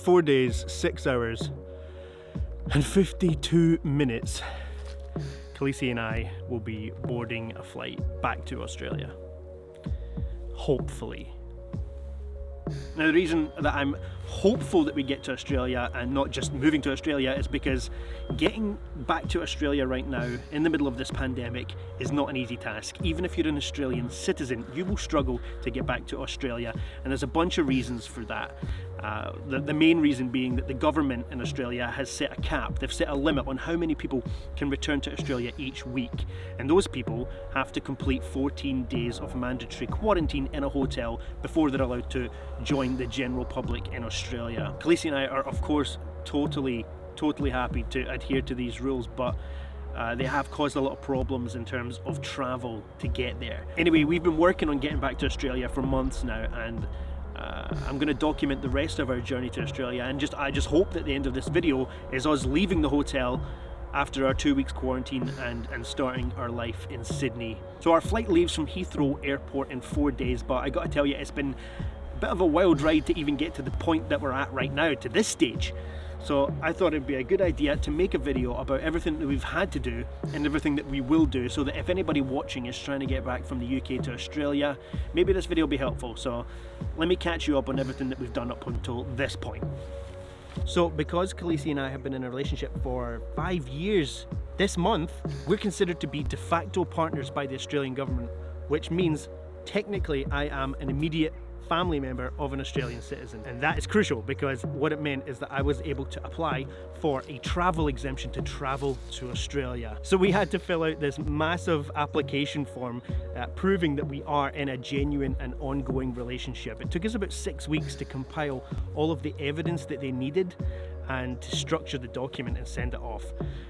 4 days, 6 hours, and 52 minutes, Kalisi and I will be boarding a flight back to Australia. Hopefully. Now, the reason that I'm hopeful that we get to Australia and not just moving to Australia is because getting back to Australia right now in the middle of this pandemic is not an easy task. Even if you're an Australian citizen, you will struggle to get back to Australia, and there's a bunch of reasons for that. The main reason being that the government in Australia has set a cap. They've set a limit on how many people can return to Australia each week, and those people have to complete 14 days of mandatory quarantine in a hotel before they're allowed to join the general public in Australia. Kalisi and I are of course totally happy to adhere to these rules, but they have caused a lot of problems in terms of travel to get there. Anyway, we've been working on getting back to Australia for months now, and I'm going to document the rest of our journey to Australia, and I just hope that the end of this video is us leaving the hotel after our 2 weeks quarantine and starting our life in Sydney. So our flight leaves from Heathrow Airport in 4 days, but I gotta tell you, it's been a bit of a wild ride to even get to the point that we're at right now, to this stage. So I thought it'd be a good idea to make a video about everything that we've had to do and everything that we will do, so that if anybody watching is trying to get back from the UK to Australia, maybe this video will be helpful. So let me catch you up on everything that we've done up until this point. So because Kalisi and I have been in a relationship for 5 years this month, we're considered to be de facto partners by the Australian government, which means technically I am an immediate family member of an Australian citizen, and that is crucial because what it meant is that I was able to apply for a travel exemption to travel to Australia. So we had to fill out this massive application form proving that we are in a genuine and ongoing relationship. It took us about 6 weeks to compile all of the evidence that they needed and to structure the document and send it off.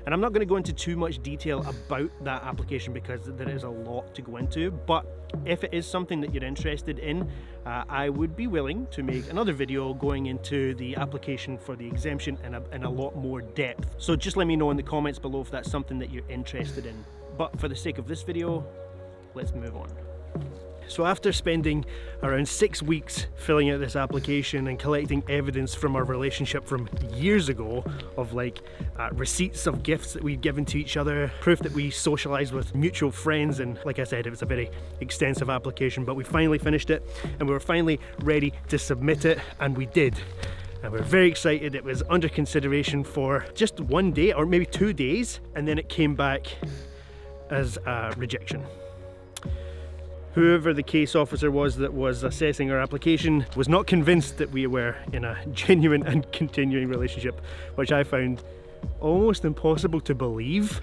And I'm not going to go into too much detail about that application because there is a lot to go into, but if it is something that you're interested in, I would be willing to make another video going into the application for the exemption in a lot more depth. So just let me know in the comments below if that's something that you're interested in. But for the sake of this video, let's move on. So after spending around 6 weeks filling out this application and collecting evidence from our relationship from years ago of receipts of gifts that we'd given to each other, proof that we socialized with mutual friends, and like I said, it was a very extensive application, but we finally finished it and we were finally ready to submit it, and we did. And we're very excited. It was under consideration for just 1 day or maybe 2 days, and then it came back as a rejection. Whoever the case officer was that was assessing our application was not convinced that we were in a genuine and continuing relationship, which I found almost impossible to believe.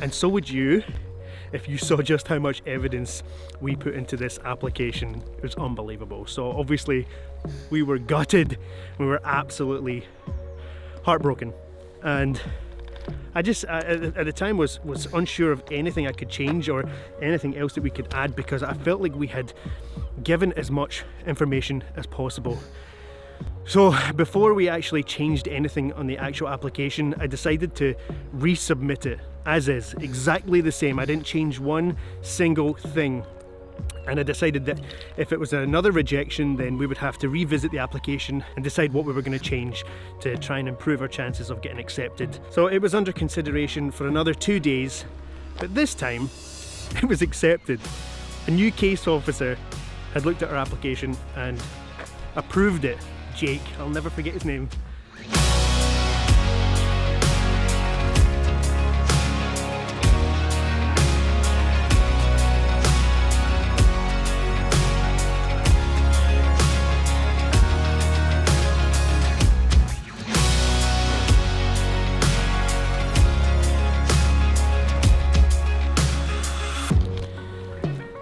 And so would you if you saw just how much evidence we put into this application. It was unbelievable. So obviously we were gutted, we were absolutely heartbroken, and I just at the time was unsure of anything I could change or anything else that we could add, because I felt like we had given as much information as possible. So before we actually changed anything on the actual application, I decided to resubmit it as is, exactly the same. I didn't change one single thing. And I decided that if it was another rejection, then we would have to revisit the application and decide what we were going to change to try and improve our chances of getting accepted. So it was under consideration for another 2 days, but this time it was accepted. A new case officer had looked at our application and approved it. Jake, I'll never forget his name.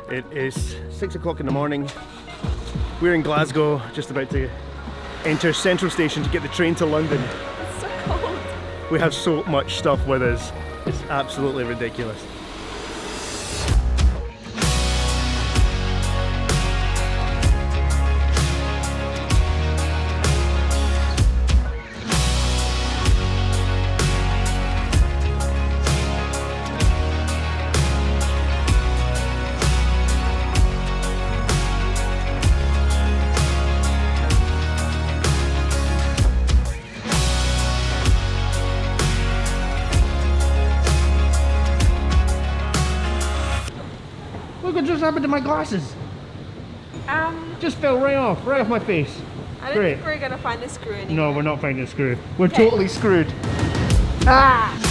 It is 6 o'clock in the morning. We're in Glasgow, just about to enter Central Station to get the train to London. It's so cold. We have so much stuff with us. It's absolutely ridiculous. happened to my glasses? Just fell right off my face. I don't think we're gonna find a screw anymore. No, we're not finding a screw. We're totally screwed. Ah!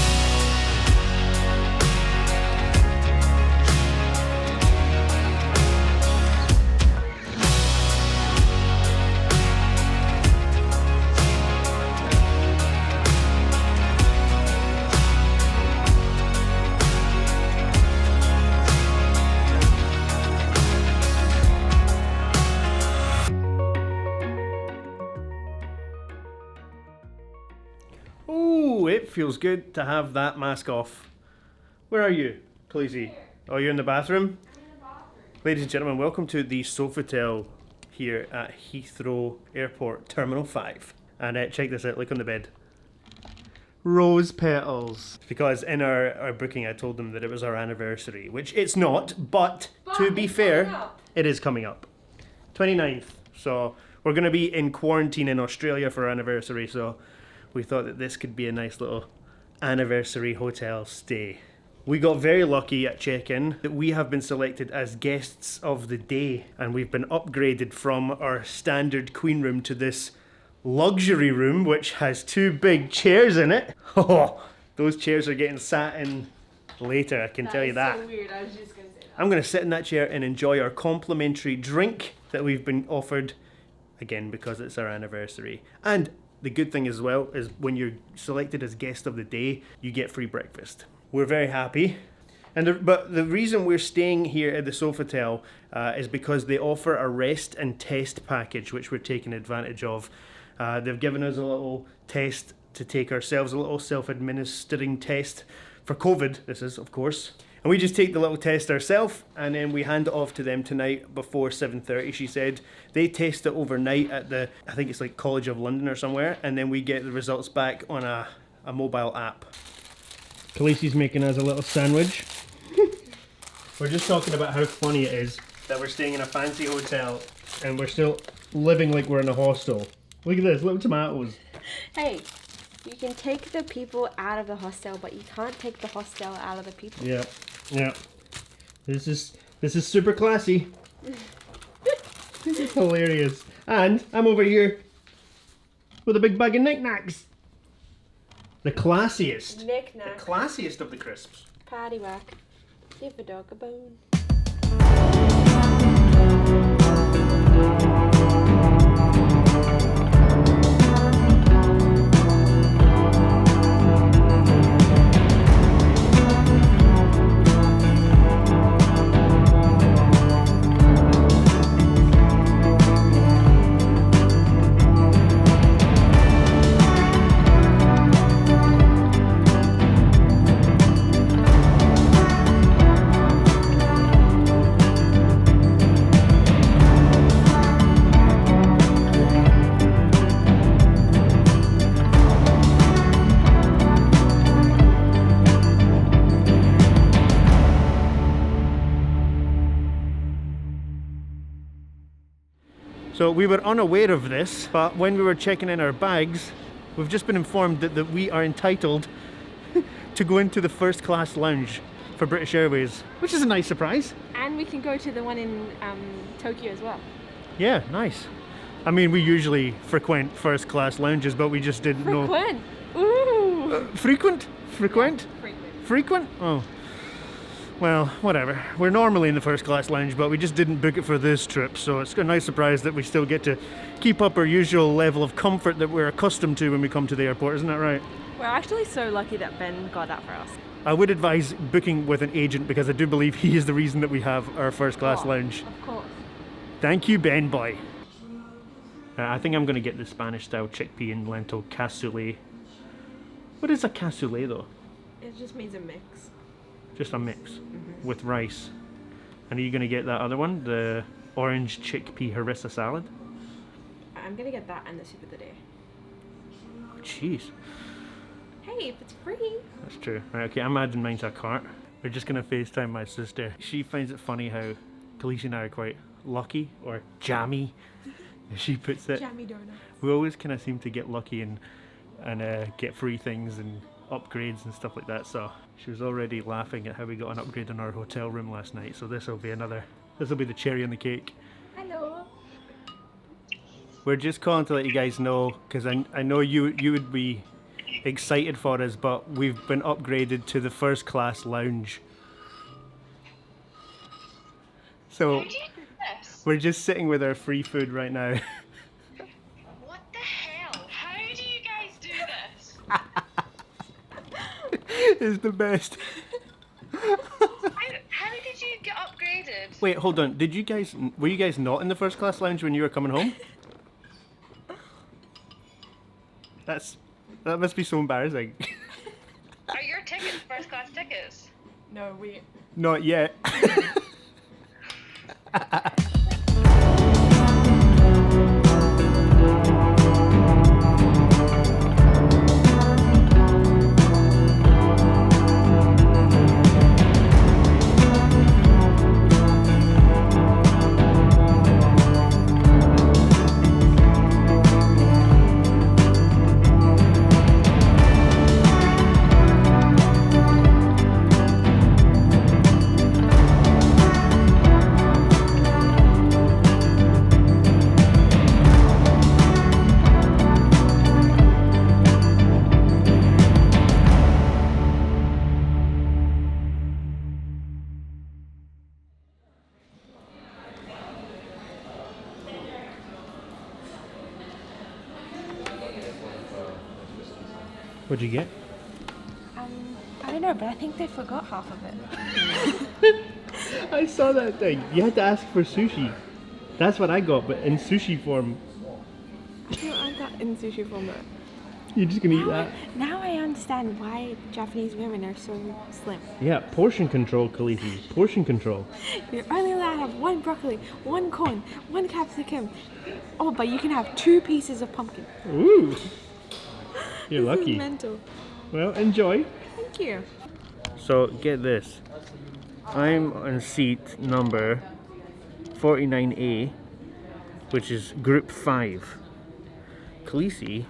Oh, it feels good to have that mask off. Where are you, Kalisi? Oh, you're in the bathroom? Ladies and gentlemen, welcome to the SOFITEL here at Heathrow Airport Terminal 5. And check this out, look on the bed. Rose petals. Because in our booking I told them that it was our anniversary, which it's not, but to be fair, it is coming up. 29th. So we're going to be in quarantine in Australia for our anniversary, so we thought that this could be a nice little anniversary hotel stay. We got very lucky at check-in that we have been selected as guests of the day, and we've been upgraded from our standard queen room to this luxury room which has 2 big chairs in it. Oh, those chairs are getting sat in later, I can tell you that. So weird. I was just gonna say that. I'm going to sit in that chair and enjoy our complimentary drink that we've been offered, again because it's our anniversary. And the good thing as well is when you're selected as guest of the day, you get free breakfast. We're very happy. But the reason we're staying here at the SOFITEL is because they offer a rest and test package, which we're taking advantage of. They've given us a little test to take ourselves, a little self-administering test for COVID, this is, of course. And we just take the little test ourselves, and then we hand it off to them tonight before 7:30, she said. They test it overnight at the, I think it's like College of London or somewhere, and then we get the results back on a mobile app. Kalisi's making us a little sandwich. We're just talking about how funny it is that we're staying in a fancy hotel, and we're still living like we're in a hostel. Look at this, little tomatoes. Hey, you can take the people out of the hostel, but you can't take the hostel out of the people. Yeah. Yeah, this is super classy. This is hilarious. And I'm over here with a big bag of knickknacks. The classiest. Knick-knack. The classiest of the crisps. Patty whack. Give a dog a bone. So we were unaware of this, but when we were checking in our bags, we've just been informed that we are entitled to go into the first class lounge for British Airways, which is a nice surprise. And we can go to the one in Tokyo as well. Yeah, nice. I mean, we usually frequent first class lounges, but we just didn't know. Frequent? Ooh! Frequent? Frequent? Frequent. Frequent? Oh. Well, whatever. We're normally in the first class lounge, but we just didn't book it for this trip, so it's a nice surprise that we still get to keep up our usual level of comfort that we're accustomed to when we come to the airport, isn't that right? We're actually so lucky that Ben got that for us. I would advise booking with an agent because I do believe he is the reason that we have our first class lounge. Of course. Thank you, Ben boy. I think I'm going to get the Spanish style chickpea and lentil cassoulet. What is a cassoulet though? It just means a mix. Just a mix with rice. And are you going to get that other one, the orange chickpea harissa salad? I'm going to get that and the soup of the day. Oh, jeez. Hey, if it's free. That's true. Right, okay, I'm adding mine to a cart. We're just going to FaceTime my sister. She finds it funny how Kalisi and I are quite lucky, or jammy, as she puts it. Jammy donuts. We always kind of seem to get lucky and get free things and upgrades and stuff like that. So she was already laughing at how we got an upgrade in our hotel room last night. So this will be another This will be the cherry on the cake. Hello. We're just calling to let you guys know, because I know you would be excited for us, but we've been upgraded to the first class lounge. So How do you do this? we're just sitting with our free food right now. What the hell? How do you guys do this? It's the best. How did you get upgraded? Wait, hold on. Were you guys not in the first class lounge when you were coming home? That must be so embarrassing. Are your tickets first class tickets? No, we. Not yet. What'd you get? I don't know, but I think they forgot half of it. I saw that thing. You had to ask for sushi. That's what I got, but in sushi form. I don't like that in sushi format. You're just gonna eat that? Now I understand why Japanese women are so slim. Yeah, portion control, Kalisi. Portion control. You're only allowed to have one broccoli, one corn, one capsicum. Oh, but you can have 2 pieces of pumpkin. Ooh. You're This is lucky. mental. Well, enjoy. Thank you. So, get this. I'm on seat number 49A, which is group 5. Kalisi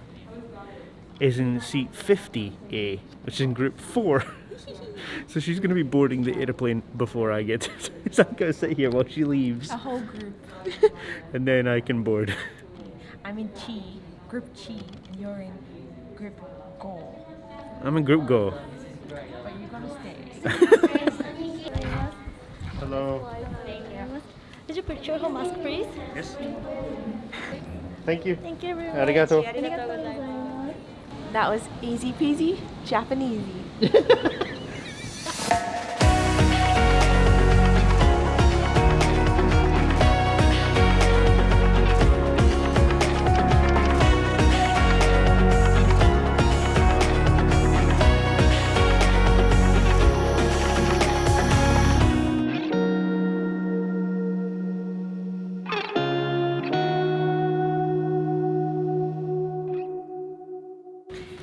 is in seat 50A, which is in group 4. So she's going to be boarding the airplane before I get to. So I'm going to sit here while she leaves, A whole group. and then I can board. I'm in group Chi, and you're in group Go. I'm in group Go. But you're gonna stay. Hello. Did you put your whole mask, please? Yes. Thank you. Thank you very much. Arigato. That was easy peasy, Japanesey.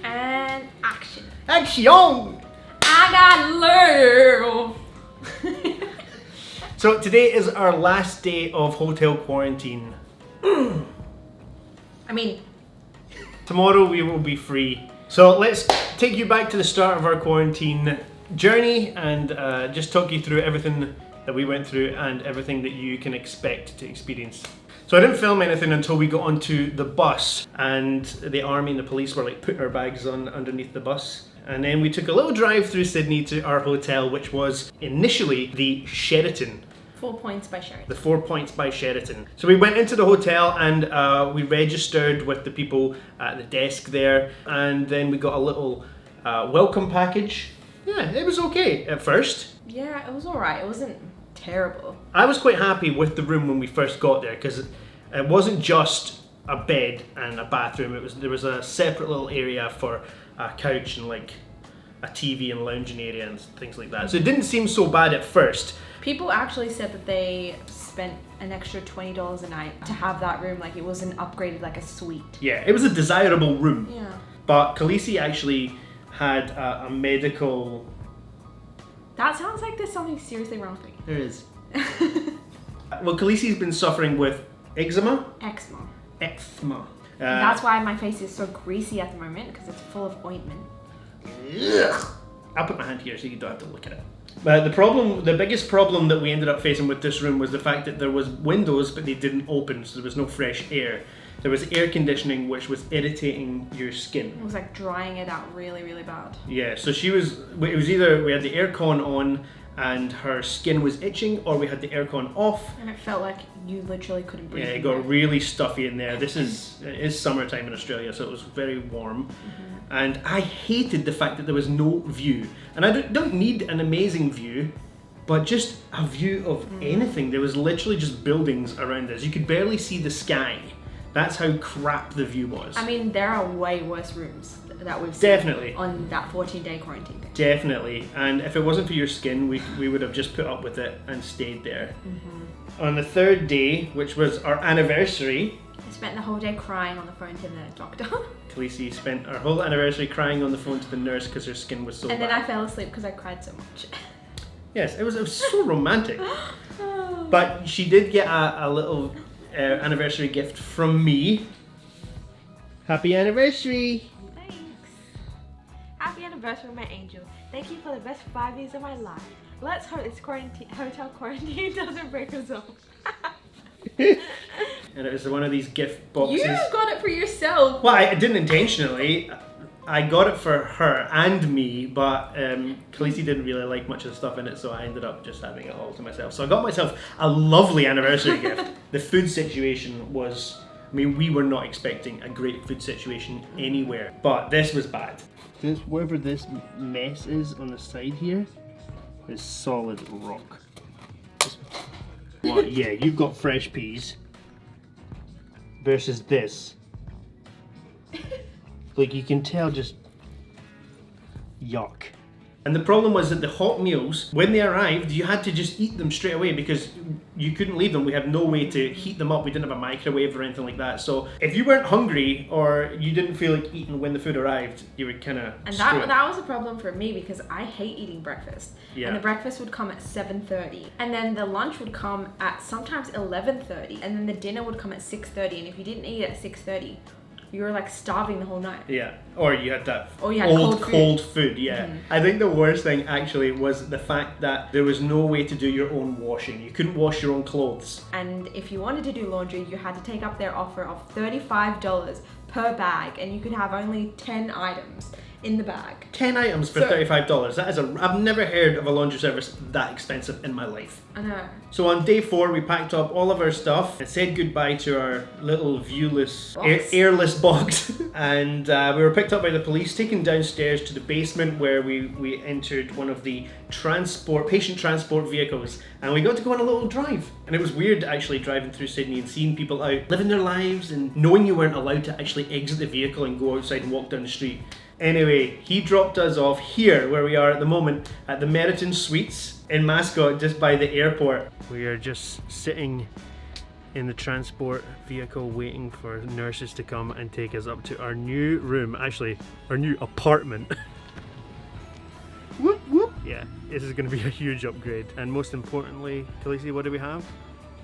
And action. Action! I got love. So today is our last day of hotel quarantine. I mean, Tomorrow we will be free. So let's take you back to the start of our quarantine journey and just talk you through everything that we went through and everything that you can expect to experience. So I didn't film anything until we got onto the bus, and the army and the police were like putting our bags on underneath the bus. And then we took a little drive through Sydney to our hotel, which was initially the Sheraton. 4 points by Sherry. The 4 Points by Sheraton. So we went into the hotel and we registered with the people at the desk there, and then we got a little welcome package. Yeah, it was okay at first. Yeah, it was alright. It wasn't terrible. I was quite happy with the room when we first got there because it wasn't just a bed and a bathroom. There was a separate little area for a couch and like a TV and lounging area and things like that. So it didn't seem so bad at first. People actually said that they spent an extra $20 a night to have that room. Like it wasn't upgraded like a suite. Yeah, it was a desirable room. Yeah. But Kalisi actually had a medical... That sounds like there's something seriously wrong with me. There is. Well, Kalisi's been suffering with eczema. Eczema. Eczema. That's why my face is so greasy at the moment, because it's full of ointment. Ugh. I'll put my hand here so you don't have to look at it. The biggest problem that we ended up facing with this room was the fact that there was windows, but they didn't open, so there was no fresh air. There was air conditioning, which was irritating your skin. It was like drying it out really, really bad. Yeah, so it was either we had the aircon on and her skin was itching, or we had the aircon off. And it felt like you literally couldn't breathe. Yeah, it in got there. really stuffy in there. It is summertime in Australia, so it was very warm. And I hated the fact that there was no view. And I don't need an amazing view, but just a view of anything. There was literally just buildings around us. You could barely see the sky. That's how crap the view was. I mean, there are way worse rooms that we've seen Definitely. on that 14-day quarantine. Definitely. And if it wasn't for your skin, we would have just put up with it and stayed there. On the third day, which was our anniversary, I spent the whole day crying on the phone to the doctor. Kalisi spent our whole anniversary crying on the phone to the nurse because her skin was so And bad. then I fell asleep because I cried so much. Yes, it was so romantic. But she did get a little anniversary gift from me. Happy anniversary! Thanks. Happy anniversary, my angel. Thank you for the best 5 years of my life. Let's hope this hotel quarantine doesn't break us up. And it was one of these gift boxes. You got it for yourself. Well, I didn't intentionally. I got it for her and me, but Kalisi didn't really like much of the stuff in it, so I ended up just having it all to myself. So I got myself a lovely anniversary gift. The food situation was, I mean, we were not expecting a great food situation anywhere, but this was bad. Wherever this mess is on the side here is solid rock. Well, yeah, you've got fresh peas versus this. Like, you can tell, just yuck. And the problem was that the hot meals, when they arrived, you had to just eat them straight away because you couldn't leave them. We had no way to heat them up. We didn't have a microwave or anything like that. So if you weren't hungry or you didn't feel like eating when the food arrived, you would kind of And that was a problem for me because I hate eating breakfast. Yeah. And the breakfast would come at 7:30. And then the lunch would come at sometimes 11:30. And then the dinner would come at 6:30. And if you didn't eat at 6:30, you were like starving the whole night. Yeah, or you had that Or you had old cold food, yeah. I think the worst thing actually was the fact that there was no way to do your own washing. You couldn't wash your own clothes. And if you wanted to do laundry, you had to take up their offer of $35 per bag. And you could have only 10 items in the bag. 10 items for So- $35. That is I've never heard of a laundry service that expensive in my life. I know. So on day 4, we packed up all of our stuff and said goodbye to our little viewless, Box. airless box. And we were picked up by the police, taken downstairs to the basement where we entered one of the patient transport vehicles. And we got to go on a little drive. And it was weird actually driving through Sydney and seeing people out living their lives and knowing you weren't allowed to actually exit the vehicle and go outside and walk down the street. Anyway, he dropped us off here where we are at the moment at the Meriton Suites in Mascot, just by the airport. We are just sitting in the transport vehicle waiting for nurses to come and take us up to our new room, actually our new apartment. Whoop whoop. Yeah, this is going to be a huge upgrade. And most importantly, Kalisi, what do we have?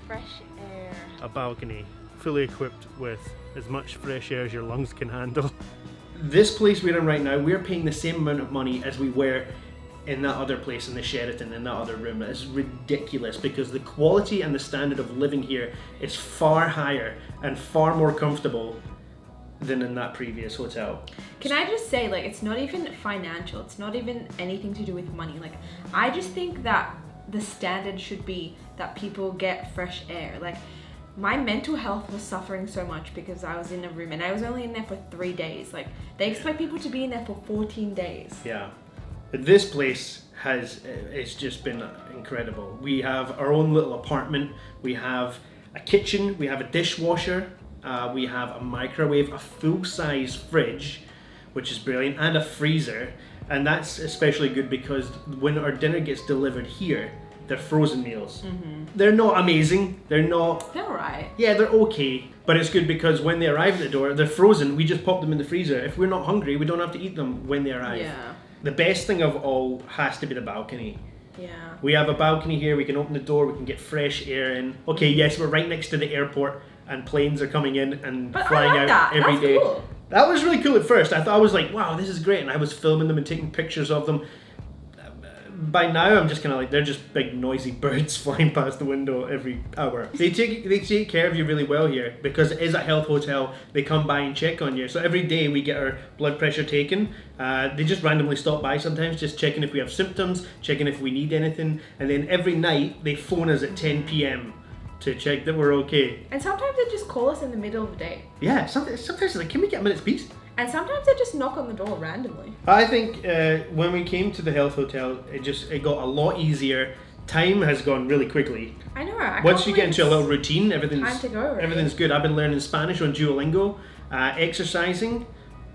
Fresh air. A balcony, fully equipped with as much fresh air as your lungs can handle. This place we're in right now, we're paying the same amount of money as we were in that other place in the Sheraton, in that other room. It's ridiculous because the quality and the standard of living here is far higher and far more comfortable than in that previous hotel. Can I just say, like, it's not even financial. It's not even anything to do with money. Like, I just think that the standard should be that people get fresh air. Like, my mental health was suffering so much because I was in a room and I was only in there for 3 days. Like, they expect people to be in there for 14 days. Yeah. But this place it's just been incredible. We have our own little apartment. We have a kitchen. We have a dishwasher. We have a microwave, a full-size fridge, which is brilliant, and a freezer. And that's especially good because when our dinner gets delivered here, they're frozen meals. They're not amazing. They're alright. Yeah, they're okay. But it's good because when they arrive at the door, they're frozen. We just pop them in the freezer. If we're not hungry, we don't have to eat them when they arrive. Yeah. The best thing of all has to be the balcony. Yeah. We have a balcony here. We can open the door. We can get fresh air in. Okay, yes, we're right next to the airport and planes are coming in and But flying I like out that. every That's day. cool. That was really cool at first. I was like, wow, this is great. And I was filming them and taking pictures of them. by now I'm just kind of like, they're just big noisy birds flying past the window every hour. They take care of you really well here because it is a health hotel. They come by and check on you. So every day we get our blood pressure taken. They just randomly stop by sometimes, just checking if we have symptoms, checking if we need anything, and then every night they phone us at 10 p.m. to check that we're okay. And sometimes they just call us in the middle of the day. Yeah, sometimes it's like, can we get a minute's peace? And sometimes they just knock on the door randomly. I think when we came to the health hotel, it got a lot easier. Time has gone really quickly. I know. Once you get into a little routine, everything's time to go already. Everything's good. I've been learning Spanish on Duolingo, exercising.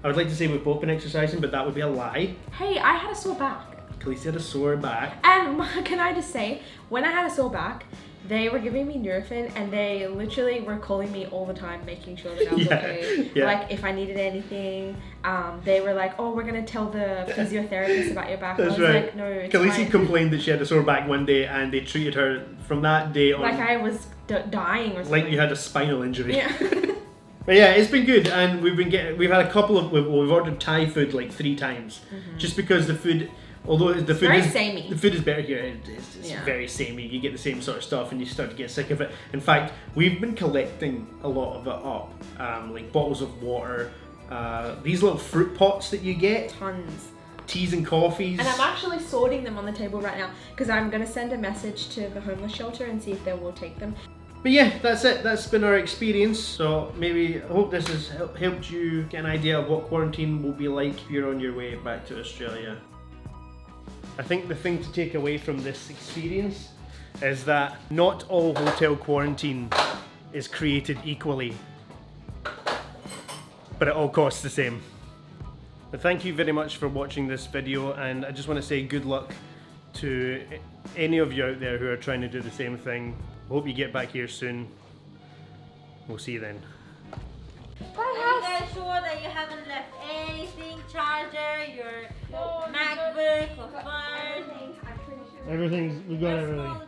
I would like to say we've both been exercising, but that would be a lie. Hey, I had a sore back. Kalisi had a sore back. And can I just say, when I had a sore back, they were giving me Nurofen and they literally were calling me all the time, making sure that I was okay. Yeah. Like if I needed anything, they were like, "Oh, we're gonna tell the physiotherapist about your back." That's and I was right. like, "No, it's Kalisi fine." complained that she had a sore back one day, and they treated her from that day on Like I was dying or something. like you had a spinal injury. Yeah. But yeah, it's been good, and we've had a couple of we've ordered Thai food like 3 times, just because the food. Although the food very is samey. The food is better here. It's Yeah. very samey. You get the same sort of stuff, and you start to get sick of it. In fact, we've been collecting a lot of it up, like bottles of water, these little fruit pots that you get, Tons. teas and coffees. And I'm actually sorting them on the table right now because I'm gonna send a message to the homeless shelter and see if they will take them. But yeah, that's it. That's been our experience. So maybe I hope this has helped you get an idea of what quarantine will be like if you're on your way back to Australia. I think the thing to take away from this experience is that not all hotel quarantine is created equally, but it all costs the same. But thank you very much for watching this video, and I just want to say good luck to any of you out there who are trying to do the same thing. Hope you get back here soon. We'll see you then. Are you guys sure that you haven't left anything? Charger, your MacBook, or phone? Everything's, we got everything.